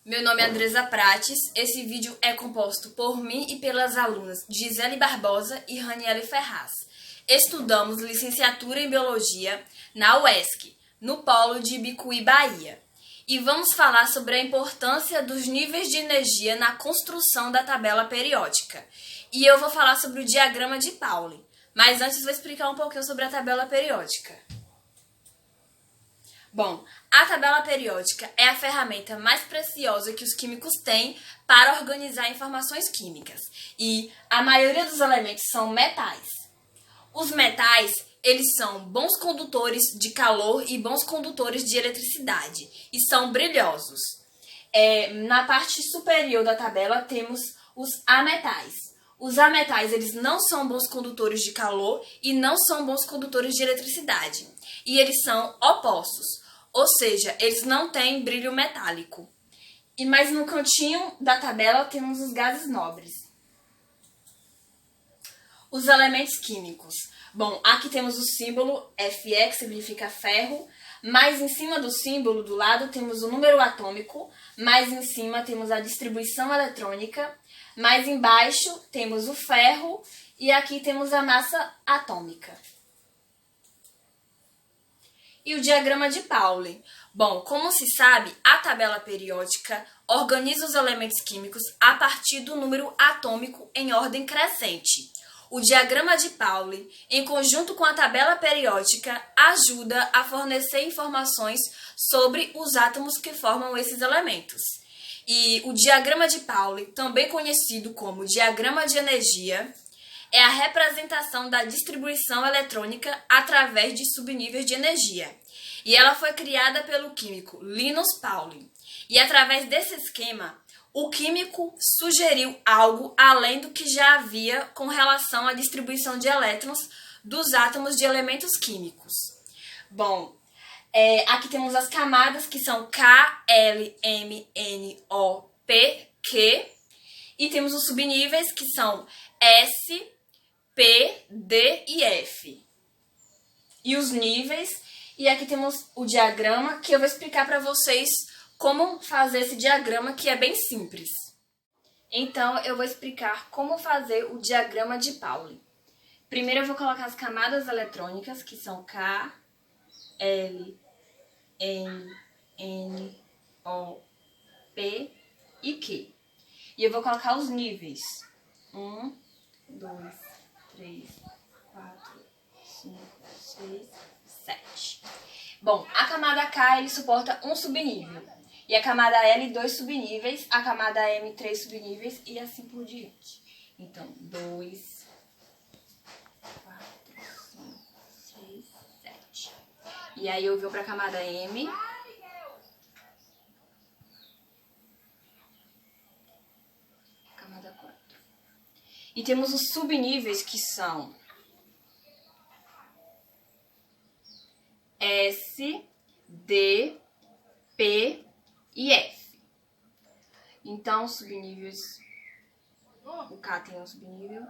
Meu nome é Andresa Prates. Esse vídeo é composto por mim e pelas alunas Gisele Barbosa e Raniele Ferraz. Estudamos licenciatura em Biologia na UESC, no polo de Ibicuí, Bahia. E vamos falar sobre a importância dos níveis de energia na construção da tabela periódica. E eu vou falar sobre o diagrama de Pauli. Mas antes vou explicar um pouquinho sobre a tabela periódica. Bom, a tabela periódica é a ferramenta mais preciosa que os químicos têm para organizar informações químicas. E a maioria dos elementos são metais. Os metais, eles são bons condutores de calor e bons condutores de eletricidade. E são brilhosos. Na parte superior da tabela temos os ametais. Os ametais, eles não são bons condutores de calor e não são bons condutores de eletricidade. E eles são opostos. Ou seja, eles não têm brilho metálico. Mas no cantinho da tabela temos os gases nobres. Os elementos químicos. Bom, aqui temos o símbolo Fe, que significa ferro. Mais em cima do símbolo, do lado, temos o número atômico. Mais em cima temos a distribuição eletrônica. Mais embaixo temos o ferro. E aqui temos a massa atômica. E o diagrama de Pauli. Bom, como se sabe, a tabela periódica organiza os elementos químicos a partir do número atômico em ordem crescente. O diagrama de Pauli, em conjunto com a tabela periódica, ajuda a fornecer informações sobre os átomos que formam esses elementos. E o diagrama de Pauli, também conhecido como diagrama de energia, é a representação da distribuição eletrônica através de subníveis de energia. E ela foi criada pelo químico Linus Pauling. E através desse esquema, o químico sugeriu algo além do que já havia com relação à distribuição de elétrons dos átomos de elementos químicos. Bom, aqui temos as camadas que são K, L, M, N, O, P, Q. E temos os subníveis que são S, P, D e F. E os níveis. E aqui temos o diagrama, que eu vou explicar para vocês como fazer esse diagrama, que é bem simples. Então, eu vou explicar como fazer o diagrama de Pauli. Primeiro, eu vou colocar as camadas eletrônicas, que são K, L, M, N, O, P e Q. E eu vou colocar os níveis. 1, 2, 3, 4, 5, 6, 7. Bom, a camada K ele suporta um subnível. E a camada L, 2 subníveis. A camada M, 3 subníveis. E assim por diante. Então, 2, 4, 5, 6, 7. E aí eu vou para a camada M. Camada 4. E temos os subníveis que são S, D, P e F. Então, subníveis. O K tem um subnível.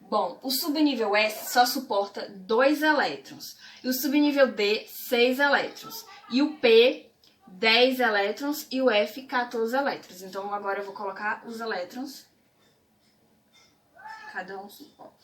Bom, o subnível S só suporta 2 elétrons. E o subnível D, 6 elétrons. E o P, 10 elétrons. E o F, 14 elétrons. Então, agora eu vou colocar os elétrons. Cada um suporta.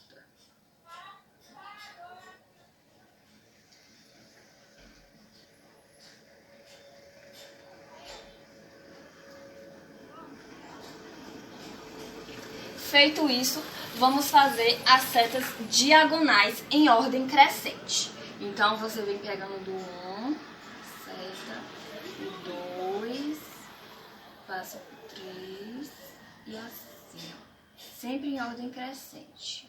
Feito isso, vamos fazer as setas diagonais em ordem crescente. Então, você vem pegando do 1, seta, o 2, passa pro 3 e assim, ó. Sempre em ordem crescente.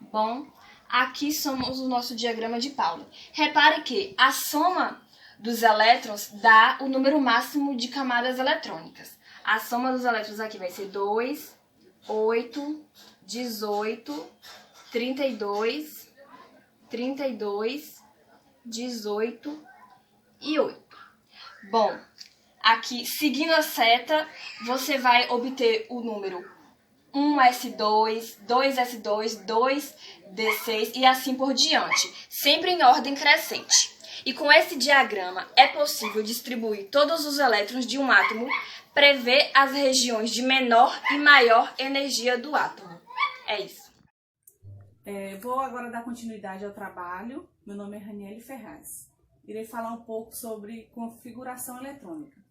Bom, aqui somos o nosso diagrama de Pauli. Repare que a soma dos elétrons dá o número máximo de camadas eletrônicas. A soma dos elétrons aqui vai ser 2, 8, 18, 32, 32, 18 e 8. Bom, aqui, seguindo a seta, você vai obter o número 1S2, 2S2, 2D6 e assim por diante, sempre em ordem crescente. E com esse diagrama é possível distribuir todos os elétrons de um átomo, prever as regiões de menor e maior energia do átomo. É isso. Vou agora dar continuidade ao trabalho. Meu nome é Raniele Ferraz. Irei falar um pouco sobre configuração eletrônica.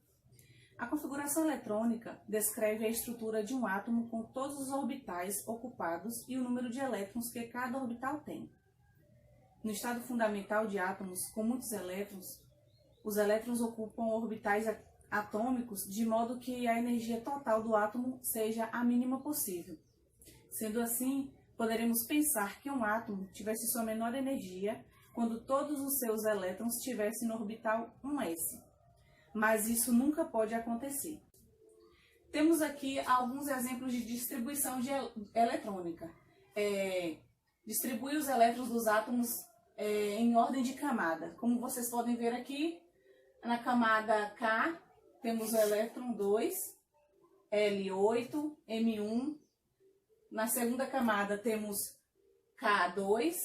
A configuração eletrônica descreve a estrutura de um átomo com todos os orbitais ocupados e o número de elétrons que cada orbital tem. No estado fundamental de átomos com muitos elétrons, os elétrons ocupam orbitais atômicos de modo que a energia total do átomo seja a mínima possível. Sendo assim, poderemos pensar que um átomo tivesse sua menor energia quando todos os seus elétrons estivessem no orbital 1s. Mas isso nunca pode acontecer. Temos aqui alguns exemplos de distribuição eletrônica. Distribui os elétrons dos átomos em ordem de camada. Como vocês podem ver aqui, na camada K, temos o elétron 2, L8, M1. Na segunda camada temos K2,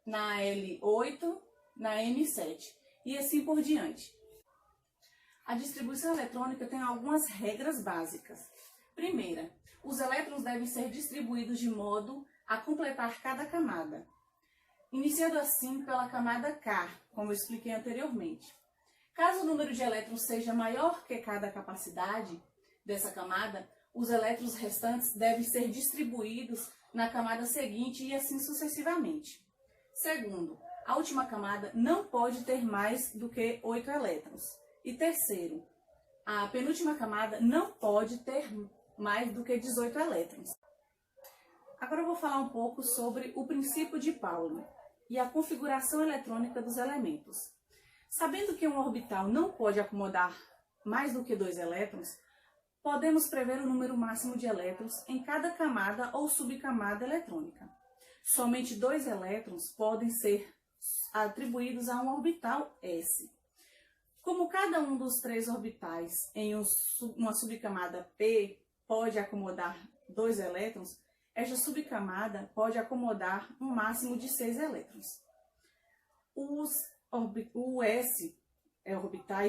na L8, na M7 e assim por diante. A distribuição eletrônica tem algumas regras básicas. Primeira, os elétrons devem ser distribuídos de modo a completar cada camada, iniciando assim pela camada K, como eu expliquei anteriormente. Caso o número de elétrons seja maior que cada capacidade dessa camada, os elétrons restantes devem ser distribuídos na camada seguinte e assim sucessivamente. Segundo, a última camada não pode ter mais do que 8 elétrons. E terceiro, a penúltima camada não pode ter mais do que 18 elétrons. Agora eu vou falar um pouco sobre o princípio de Pauli e a configuração eletrônica dos elementos. Sabendo que um orbital não pode acomodar mais do que 2 elétrons, podemos prever o número máximo de elétrons em cada camada ou subcamada eletrônica. Somente 2 elétrons podem ser atribuídos a um orbital S. Como cada um dos 3 orbitais em uma subcamada P pode acomodar 2 elétrons, esta subcamada pode acomodar um máximo de 6 elétrons. Os orbitais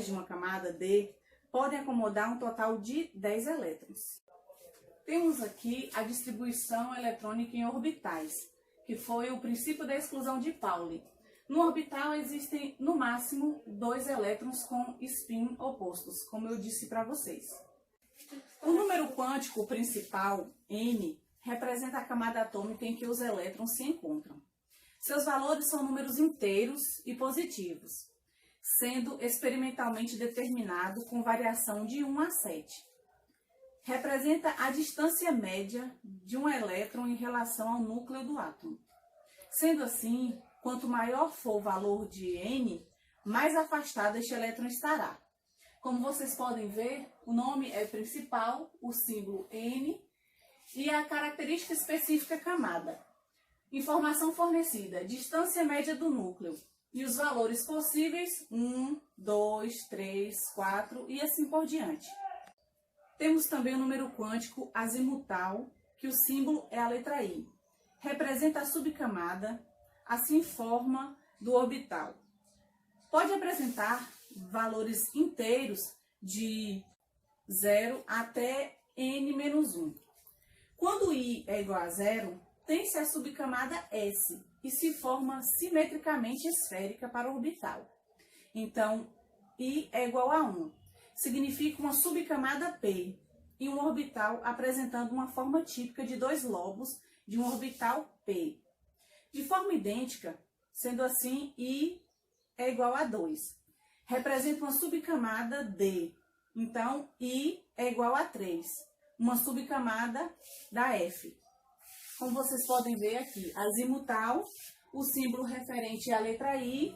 de uma camada D podem acomodar um total de 10 elétrons. Temos aqui a distribuição eletrônica em orbitais, que foi o princípio da exclusão de Pauli. No orbital existem, no máximo, 2 elétrons com spin opostos, como eu disse para vocês. O número quântico principal, n, representa a camada atômica em que os elétrons se encontram. Seus valores são números inteiros e positivos, sendo experimentalmente determinado com variação de 1 a 7. Representa a distância média de um elétron em relação ao núcleo do átomo. Sendo assim, quanto maior for o valor de n, mais afastado este elétron estará. Como vocês podem ver, o nome é principal, o símbolo N e a característica específica camada. Informação fornecida, distância média do núcleo e os valores possíveis 1, 2, 3, 4 e assim por diante. Temos também o número quântico azimutal, que o símbolo é a letra I. Representa a subcamada, assim forma do orbital. Pode apresentar valores inteiros de 0 até n-1. Quando I é igual a 0, tem-se a subcamada S e se forma simetricamente esférica para o orbital. Então, I é igual a 1. Significa uma subcamada P e um orbital apresentando uma forma típica de 2 lobos de um orbital P. De forma idêntica, sendo assim, I é igual a 2. Representa uma subcamada D. Então, I é igual a 3. Uma subcamada da F. Como vocês podem ver aqui, azimutal, o símbolo referente é a letra I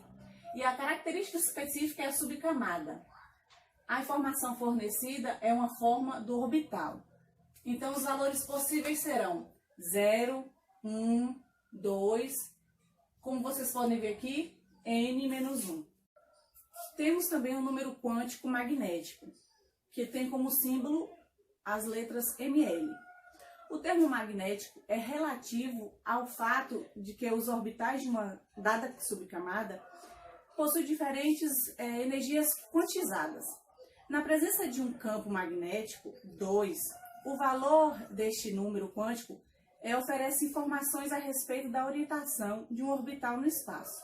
e a característica específica é a subcamada. A informação fornecida é uma forma do orbital. Então, os valores possíveis serão 0, 1, 2, como vocês podem ver aqui, n-1. Temos também o número quântico magnético, que tem como símbolo as letras Ml. O termo magnético é relativo ao fato de que os orbitais de uma dada subcamada possuem diferentes energias quantizadas. Na presença de um campo magnético, 2, o valor deste número quântico oferece informações a respeito da orientação de um orbital no espaço.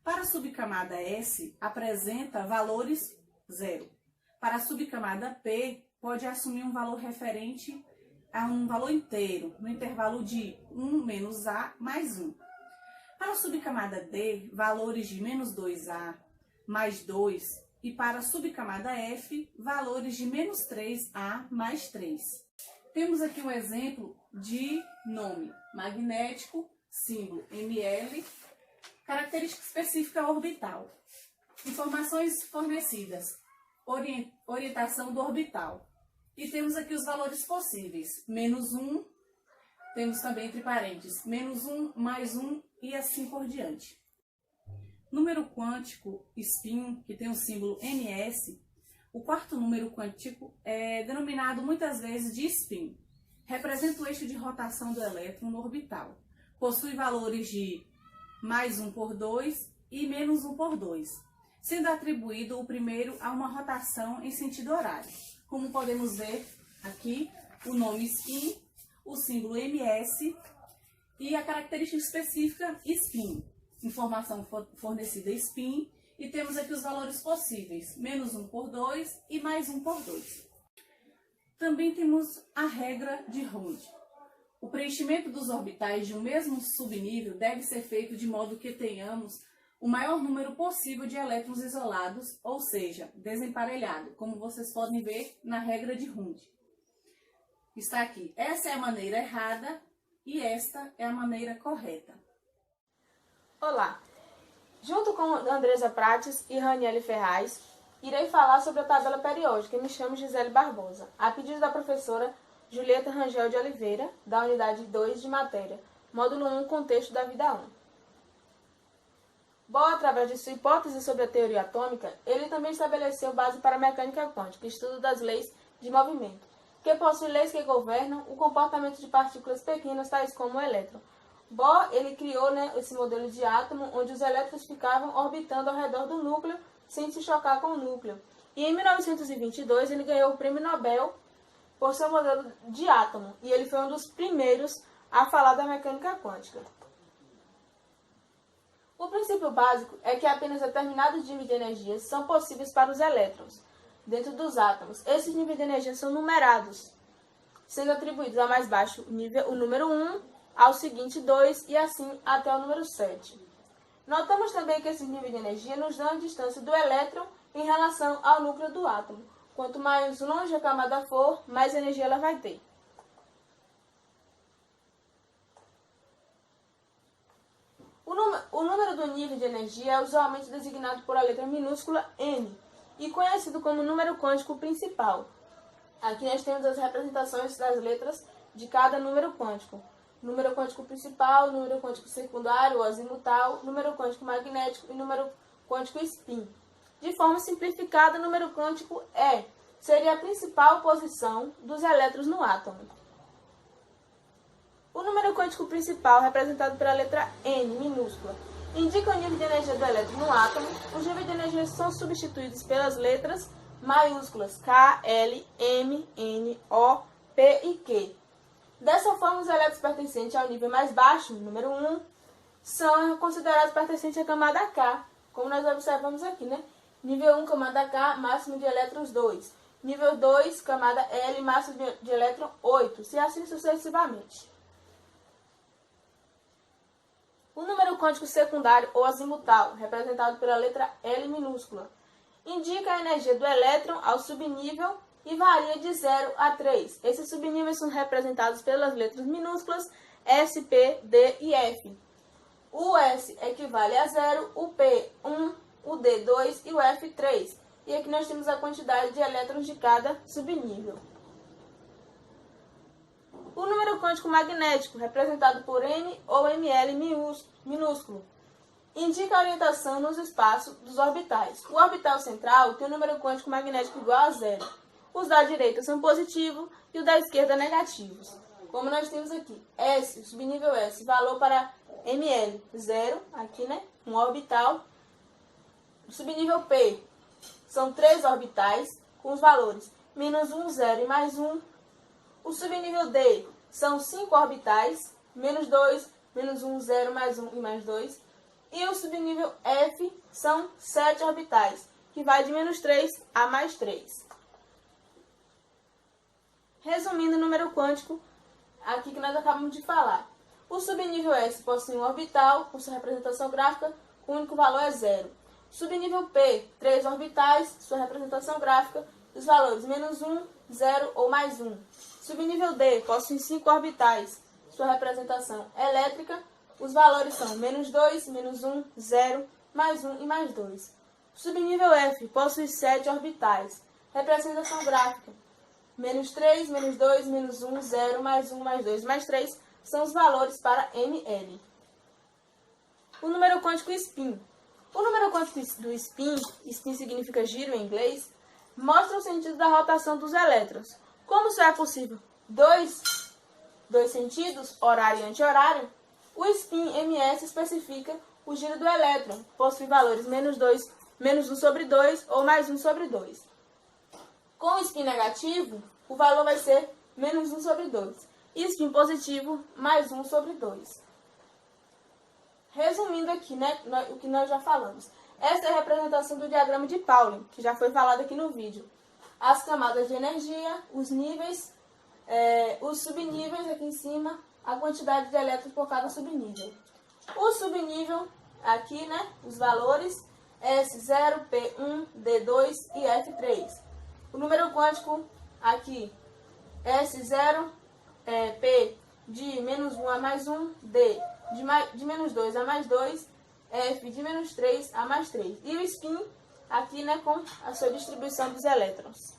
Para a subcamada S, apresenta valores 0. Para a subcamada P, pode assumir um valor referente a um valor inteiro, no intervalo de 1 menos A mais 1. Para a subcamada D, valores de menos 2A mais 2. E para a subcamada F, valores de menos 3A mais 3. Temos aqui um exemplo de nome magnético, símbolo Ml, característica específica orbital. Informações fornecidas, orientação do orbital. E temos aqui os valores possíveis, menos 1, temos também entre parênteses, menos 1, mais 1 e assim por diante. Número quântico spin, que tem o símbolo ns, o quarto número quântico é denominado muitas vezes de spin. Representa o eixo de rotação do elétron no orbital. Possui valores de mais 1 por 2 e menos 1 por 2, sendo atribuído o primeiro a uma rotação em sentido horário. Como podemos ver aqui, o nome spin, o símbolo ms e a característica específica spin. Informação fornecida spin, e temos aqui os valores possíveis, menos 1 por 2 e mais 1 por 2. Também temos a regra de Hund. O preenchimento dos orbitais de um mesmo subnível deve ser feito de modo que tenhamos o maior número possível de elétrons isolados, ou seja, desemparelhado, como vocês podem ver na regra de Hund. Está aqui, essa é a maneira errada e esta é a maneira correta. Olá, junto com Andresa Prates e Raniele Ferraz, irei falar sobre a tabela periódica e me chamo Gisele Barbosa, a pedido da professora Julieta Rangel de Oliveira, da unidade 2 de matéria, módulo 1, contexto da vida 1. Bohr, através de sua hipótese sobre a teoria atômica, ele também estabeleceu base para a mecânica quântica, estudo das leis de movimento, que possui leis que governam o comportamento de partículas pequenas, tais como o elétron. Bohr, ele criou esse modelo de átomo, onde os elétrons ficavam orbitando ao redor do núcleo, sem se chocar com o núcleo. E em 1922, ele ganhou o Prêmio Nobel por seu modelo de átomo, e ele foi um dos primeiros a falar da mecânica quântica. O princípio básico é que apenas determinados níveis de energia são possíveis para os elétrons dentro dos átomos. Esses níveis de energia são numerados, sendo atribuídos ao mais baixo nível o número 1, ao seguinte 2 e assim até o número 7. Notamos também que esses níveis de energia nos dão a distância do elétron em relação ao núcleo do átomo. Quanto mais longe a camada for, mais energia ela vai ter. O número do nível de energia é usualmente designado por a letra minúscula n e conhecido como número quântico principal. Aqui nós temos as representações das letras de cada número quântico. Número quântico principal, número quântico secundário ou azimutal, número quântico magnético e número quântico spin. De forma simplificada, o número quântico seria a principal posição dos elétrons no átomo. O número quântico principal, representado pela letra N minúscula, indica o nível de energia do elétron no átomo. Os níveis de energia são substituídos pelas letras maiúsculas K, L, M, N, O, P e Q. Dessa forma, os elétrons pertencentes ao nível mais baixo, número 1, são considerados pertencentes à camada K, como nós observamos aqui, né? Nível 1, camada K, máximo de elétrons 2. Nível 2, camada L, máximo de elétron 8, e assim sucessivamente. O número quântico secundário ou azimutal, representado pela letra L minúscula, indica a energia do elétron ao subnível e varia de 0 a 3. Esses subníveis são representados pelas letras minúsculas S, P, D e F. O S equivale a 0, o P 1, o D 2 e o F 3. E aqui nós temos a quantidade de elétrons de cada subnível. quântico magnético, representado por M ou ml minúsculo, indica a orientação nos espaços dos orbitais. O orbital central tem um número quântico magnético igual a 0. Os da direita são positivos e os da esquerda negativos. Como nós temos aqui, S, o subnível S, valor para ml, 0, aqui, né? Um orbital. O subnível P são 3 orbitais com os valores menos 1, 0 e mais 1. O subnível D são 5 orbitais, menos 2, menos 1, 0, mais 1 e mais 2. E o subnível F são 7 orbitais, que vai de menos 3 a mais 3. Resumindo o número quântico, aqui que nós acabamos de falar. O subnível S possui um orbital, com sua representação gráfica, o único valor é 0. Subnível P, 3 orbitais, sua representação gráfica, os valores menos 1, 0 ou mais 1. Subnível D possui 5 orbitais, sua representação elétrica, os valores são menos 2, menos 1, 0, mais 1 e mais 2. Subnível F possui 7 orbitais, representação gráfica, menos 3, menos 2, menos 1, 0, mais 1, mais 2, mais 3 são os valores para ml. O número quântico spin. O número quântico do spin significa giro em inglês, mostra o sentido da rotação dos elétrons. Como só é possível dois sentidos, horário e anti-horário, o spin ms especifica o giro do elétron, possui valores menos 2, menos 1 sobre 2 ou mais 1 sobre 2. Com o spin negativo, o valor vai ser menos 1 sobre 2. E spin positivo, mais 1 sobre 2. Resumindo aqui, né, o que nós já falamos. Essa é a representação do diagrama de Pauling, que já foi falado aqui no vídeo. As camadas de energia, os níveis, os subníveis aqui em cima, a quantidade de elétrons por cada subnível. O subnível, aqui, né, os valores, S0, P1, D2 e F3. O número quântico, aqui, S0, P de menos 1 a mais 1, D de menos 2 a mais 2, F de menos 3 a mais 3. E o spin aqui, né, com a sua distribuição dos elétrons.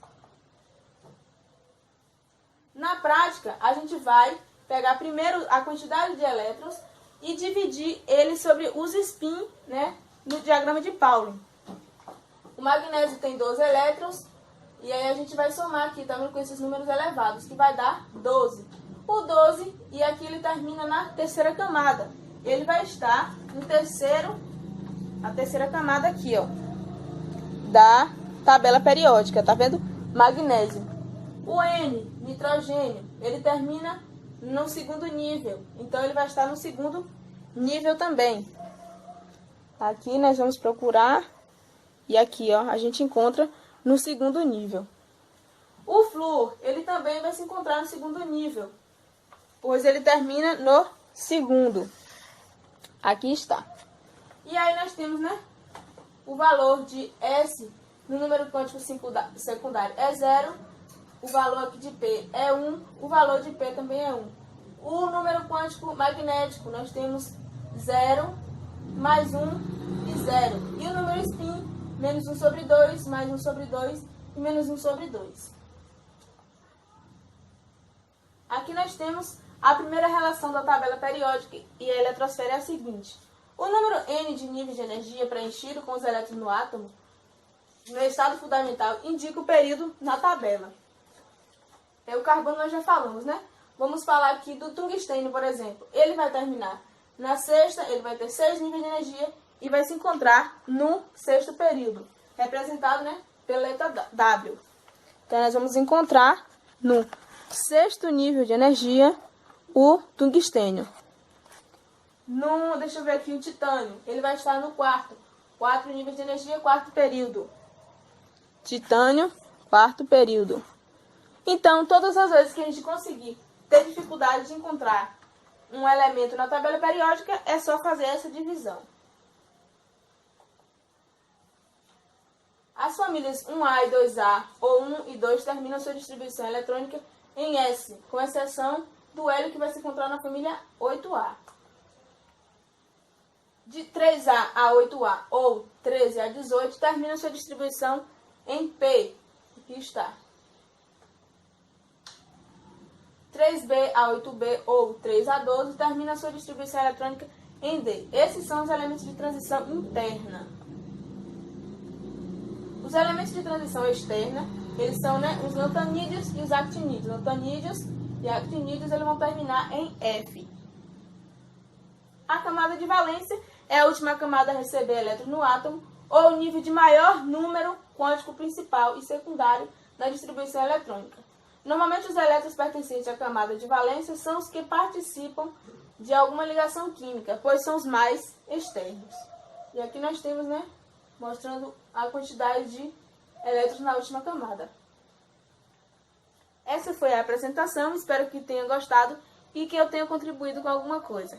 Na prática, a gente vai pegar primeiro a quantidade de elétrons e dividir ele sobre os spin, né, no diagrama de Pauling. O magnésio tem 12 elétrons, e aí a gente vai somar aqui, tá vendo, com esses números elevados, que vai dar 12. O 12, e aqui ele termina na terceira camada. Ele vai estar no a terceira camada aqui, ó, da tabela periódica, tá vendo? Magnésio. O N, nitrogênio, ele termina no segundo nível. Então, ele vai estar no segundo nível também. Aqui nós vamos procurar, e aqui, ó, a gente encontra no segundo nível. O flúor, ele também vai se encontrar no segundo nível, pois ele termina no segundo. Aqui está. E aí nós temos, né, o valor de S no número quântico secundário é 0, o valor aqui de P é 1, o valor de P também é 1. O número quântico magnético, nós temos 0, mais 1 e 0. E o número spin, menos 1 sobre 2, mais 1 sobre 2 e menos 1 sobre 2. Aqui nós temos a primeira relação da tabela periódica e a eletrosfera é a seguinte. O número N de níveis de energia preenchido com os elétrons no átomo, no estado fundamental, indica o período na tabela. O carbono nós já falamos, né? Vamos falar aqui do tungstênio, por exemplo. Ele vai terminar na sexta, ele vai ter 6 níveis de energia e vai se encontrar no sexto período, representado, né, pela letra W. Então, nós vamos encontrar no sexto nível de energia o tungstênio. Deixa eu ver aqui o titânio. Ele vai estar no quarto. 4 níveis de energia, quarto período. Titânio, quarto período. Então, todas as vezes que a gente conseguir ter dificuldade de encontrar um elemento na tabela periódica, é só fazer essa divisão. As famílias 1A e 2A, ou 1 e 2, terminam sua distribuição eletrônica em S, com exceção do hélio que vai se encontrar na família 8A. De 3A a 8A, ou 13 a 18, terminam sua distribuição em P. Aqui está. 3B a 8B ou 3 a 12 termina sua distribuição eletrônica em D. Esses são os elementos de transição interna. Os elementos de transição externa, eles são os lantanídeos e os actinídeos. Lantanídeos e actinídeos eles vão terminar em F. A camada de valência é a última camada a receber elétrons no átomo ou o nível de maior número quântico principal e secundário na distribuição eletrônica. Normalmente os elétrons pertencentes à camada de valência são os que participam de alguma ligação química, pois são os mais externos. E aqui nós temos, mostrando a quantidade de elétrons na última camada. Essa foi a apresentação, espero que tenha gostado e que eu tenha contribuído com alguma coisa.